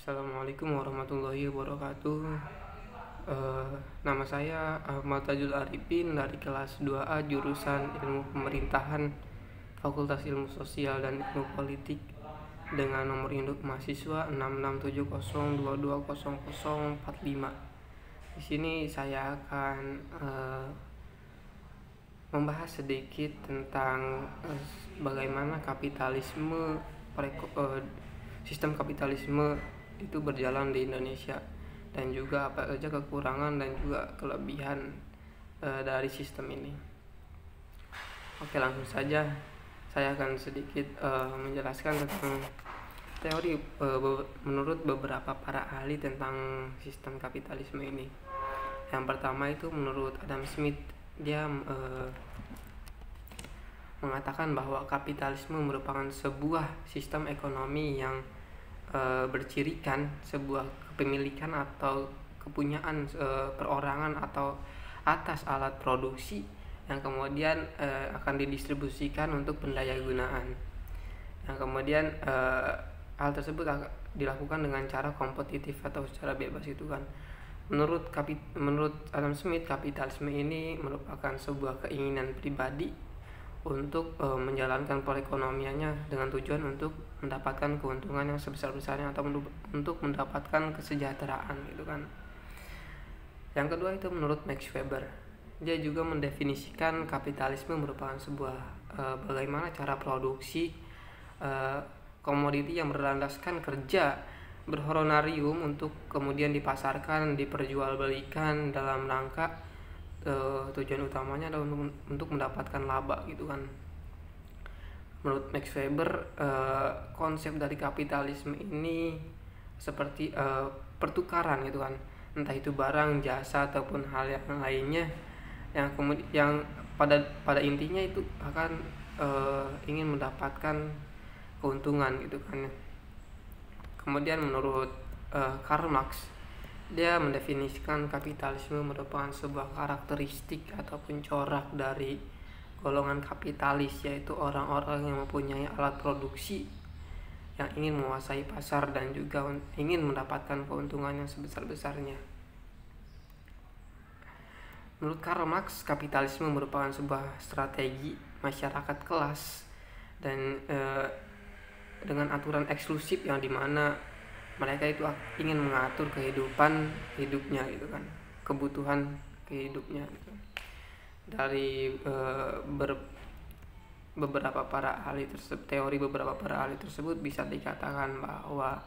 Assalamualaikum warahmatullahi wabarakatuh. Eh, Nama saya Ahmad Tajul Arifin dari kelas 2A jurusan Ilmu Pemerintahan Fakultas Ilmu Sosial dan Ilmu Politik dengan nomor induk mahasiswa 6670220045. Di sini saya akan membahas sedikit tentang bagaimana sistem kapitalisme itu berjalan di Indonesia, dan juga apa saja kekurangan dan juga kelebihan dari sistem ini. Oke, langsung saja saya akan sedikit menjelaskan tentang teori menurut beberapa para ahli tentang sistem kapitalisme ini. Yang pertama itu menurut Adam Smith. Dia mengatakan bahwa kapitalisme merupakan sebuah sistem ekonomi yang bercirikan sebuah kepemilikan atau kepunyaan perorangan atau atas alat produksi yang kemudian akan didistribusikan untuk pendaya-gunaan. Yang kemudian hal tersebut dilakukan dengan cara kompetitif atau secara bebas itu kan. Menurut Adam Smith, kapitalisme ini merupakan sebuah keinginan pribadi untuk menjalankan perekonomiannya dengan tujuan untuk mendapatkan keuntungan yang sebesar-besarnya atau untuk mendapatkan kesejahteraan gitu kan. Yang kedua itu menurut Max Weber. Dia juga mendefinisikan kapitalisme merupakan sebuah bagaimana cara produksi komoditi yang berlandaskan kerja berhonorarium untuk kemudian dipasarkan, diperjualbelikan dalam rangka tujuan utamanya adalah untuk mendapatkan laba gitu kan. Menurut Max Weber, konsep dari kapitalisme ini seperti pertukaran gitu kan, entah itu barang, jasa ataupun hal yang lainnya yang pada intinya itu akan ingin mendapatkan keuntungan gitu kan. Kemudian menurut Karl Marx, dia mendefinisikan kapitalisme merupakan sebuah karakteristik ataupun corak dari golongan kapitalis, yaitu orang-orang yang mempunyai alat produksi yang ingin menguasai pasar dan juga ingin mendapatkan keuntungan yang sebesar-besarnya. Menurut Karl Marx, kapitalisme merupakan sebuah strategi masyarakat kelas dan dengan aturan eksklusif yang dimana mereka itu ingin mengatur hidupnya gitu kan, kebutuhan hidupnya gitu. Dari beberapa para ahli tersebut bisa dikatakan bahwa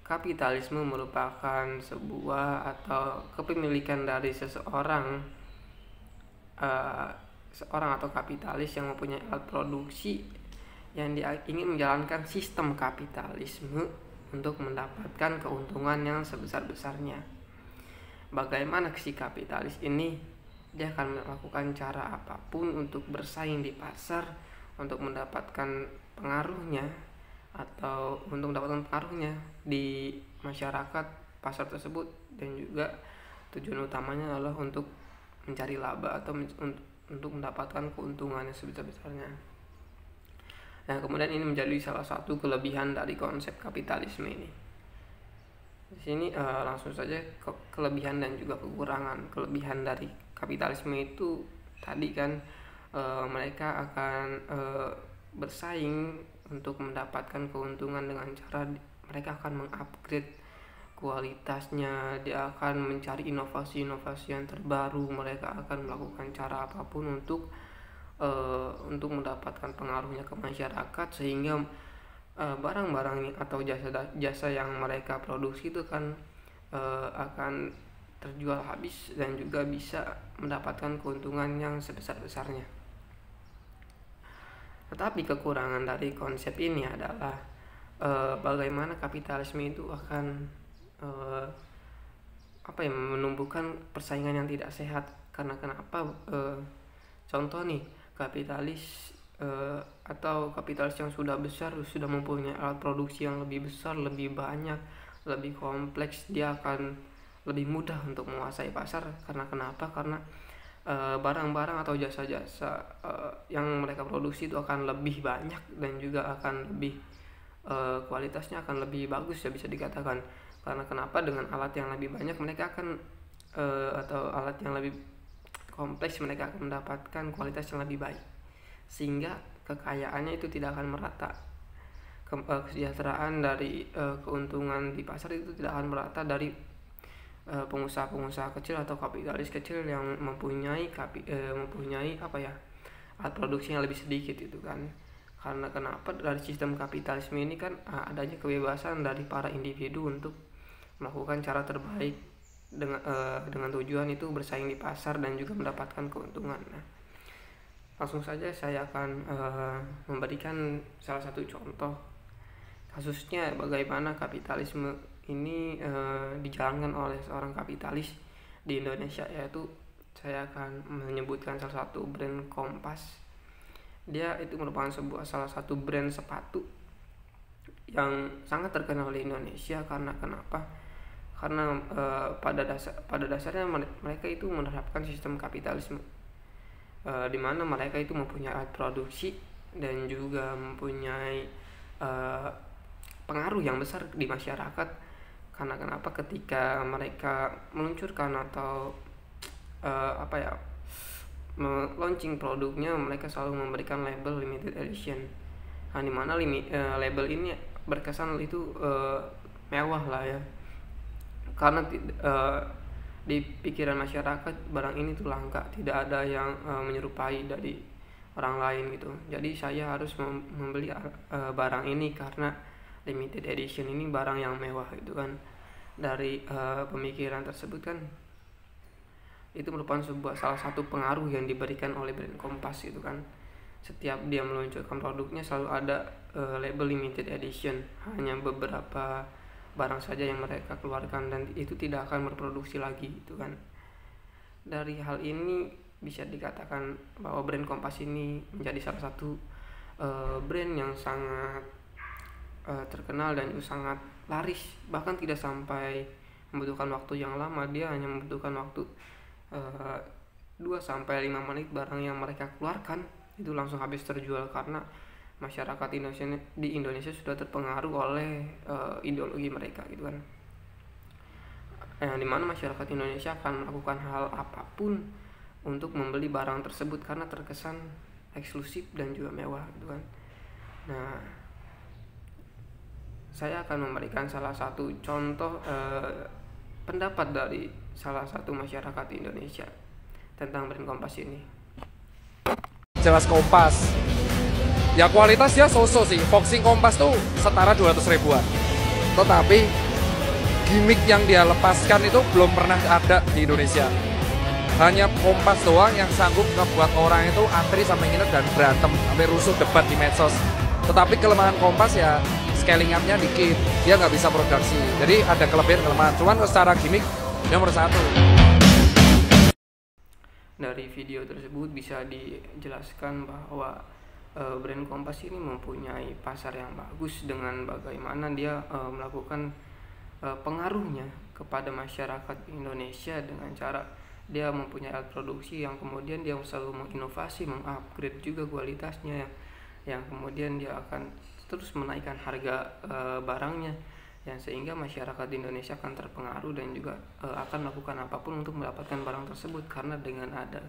kapitalisme merupakan sebuah atau kepemilikan dari seorang atau kapitalis yang mempunyai alat produksi yang ingin menjalankan sistem kapitalisme untuk mendapatkan keuntungan yang sebesar-besarnya. Bagaimana si kapitalis ini? Dia akan melakukan cara apapun untuk bersaing di pasar, untuk mendapatkan pengaruhnya di masyarakat pasar tersebut, dan juga tujuan utamanya adalah untuk mencari laba atau untuk mendapatkan keuntungan yang sebesar-besarnya. Nah, kemudian ini menjadi salah satu kelebihan dari konsep kapitalisme ini. Di sini langsung saja kelebihan dan juga kekurangan. Kelebihan dari kapitalisme itu tadi kan mereka akan bersaing untuk mendapatkan keuntungan dengan cara mereka akan mengupgrade kualitasnya, dia akan mencari inovasi-inovasi yang terbaru, mereka akan melakukan cara apapun untuk mendapatkan pengaruhnya ke masyarakat, sehingga barang-barang atau jasa yang mereka produksi itu kan akan terjual habis dan juga bisa mendapatkan keuntungan yang sebesar-besarnya. Tetapi kekurangan dari konsep ini adalah bagaimana kapitalisme itu akan menumbuhkan persaingan yang tidak sehat. Karena kenapa? Contoh nih, kapitalis yang sudah besar, sudah mempunyai alat produksi yang lebih besar, lebih banyak, lebih kompleks, dia akan lebih mudah untuk menguasai pasar. Karena kenapa? Karena barang-barang atau jasa-jasa yang mereka produksi itu akan lebih banyak dan juga akan lebih kualitasnya akan lebih bagus ya, bisa dikatakan. Karena kenapa, dengan alat yang lebih banyak mereka akan atau alat yang lebih kompleks, mereka akan mendapatkan kualitas yang lebih baik, sehingga kekayaannya itu tidak akan merata. Kesejahteraan dari keuntungan di pasar itu tidak akan merata dari pengusaha-pengusaha kecil atau kapitalis kecil yang mempunyai alat produksinya lebih sedikit itu kan. Karena kenapa, dari sistem kapitalisme ini kan adanya kebebasan dari para individu untuk melakukan cara terbaik dengan tujuan itu bersaing di pasar dan juga mendapatkan keuntungan. Nah, langsung saja saya akan memberikan salah satu contoh kasusnya bagaimana kapitalisme ini dijalankan oleh seorang kapitalis di Indonesia, yaitu saya akan menyebutkan salah satu brand Kompas. Dia itu merupakan salah satu brand sepatu yang sangat terkenal di Indonesia. Karena kenapa? Karena pada dasarnya mereka itu menerapkan sistem kapitalisme, di mana mereka itu mempunyai alat produksi dan juga mempunyai pengaruh yang besar di masyarakat. Karena kenapa, ketika mereka meluncurkan atau launching produknya, mereka selalu memberikan label limited edition. Nah, dimana label ini berkesan itu mewah lah ya, karena di pikiran masyarakat barang ini tuh langka, tidak ada yang menyerupai dari orang lain gitu. Jadi saya harus membeli barang ini karena limited edition ini barang yang mewah gitu kan. Dari pemikiran tersebut kan, itu merupakan salah satu pengaruh yang diberikan oleh brand Kompas gitu kan. Setiap dia meluncurkan produknya selalu ada label limited edition, hanya beberapa barang saja yang mereka keluarkan dan itu tidak akan berproduksi lagi gitu kan. Dari hal ini bisa dikatakan bahwa brand Kompas ini menjadi salah satu brand yang sangat terkenal dan itu sangat laris, bahkan tidak sampai membutuhkan waktu yang lama. Dia hanya membutuhkan waktu 2-5 menit, barang yang mereka keluarkan itu langsung habis terjual, karena masyarakat di Indonesia sudah terpengaruh oleh ideologi mereka gitu kan. Dimana masyarakat Indonesia akan melakukan hal apapun untuk membeli barang tersebut karena terkesan eksklusif dan juga mewah gitu kan. Nah, saya akan memberikan salah satu contoh pendapat dari salah satu masyarakat Indonesia tentang brand Kompas ini. Jelas Kompas, ya kualitasnya so-so sih. Boxing Kompas tuh setara 200 ribuan, tetapi gimmick yang dia lepaskan itu belum pernah ada di Indonesia. Hanya Kompas doang yang sanggup ngebuat orang itu antri sampai nginep dan berantem sampai rusuh debat di medsos. Tetapi kelemahan Kompas ya scaling up-nya dikit, dia nggak bisa produksi. Jadi ada kelebihan-kelemahan, cuman secara gimmick dia nomor 1. Dari video tersebut bisa dijelaskan bahwa brand Kompas ini mempunyai pasar yang bagus dengan bagaimana dia melakukan pengaruhnya kepada masyarakat Indonesia dengan cara dia mempunyai alat produksi yang kemudian dia selalu menginovasi, mengupgrade juga kualitasnya, yang kemudian dia akan terus menaikkan harga barangnya, yang sehingga masyarakat Indonesia akan terpengaruh dan juga akan melakukan apapun untuk mendapatkan barang tersebut. Karena dengan ada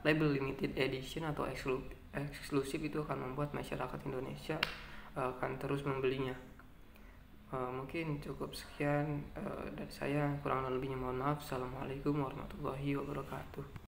label limited edition atau eksklusif itu akan membuat masyarakat Indonesia akan terus membelinya. Mungkin cukup sekian dari saya, kurang lebihnya mohon maaf. Assalamualaikum warahmatullahi wabarakatuh.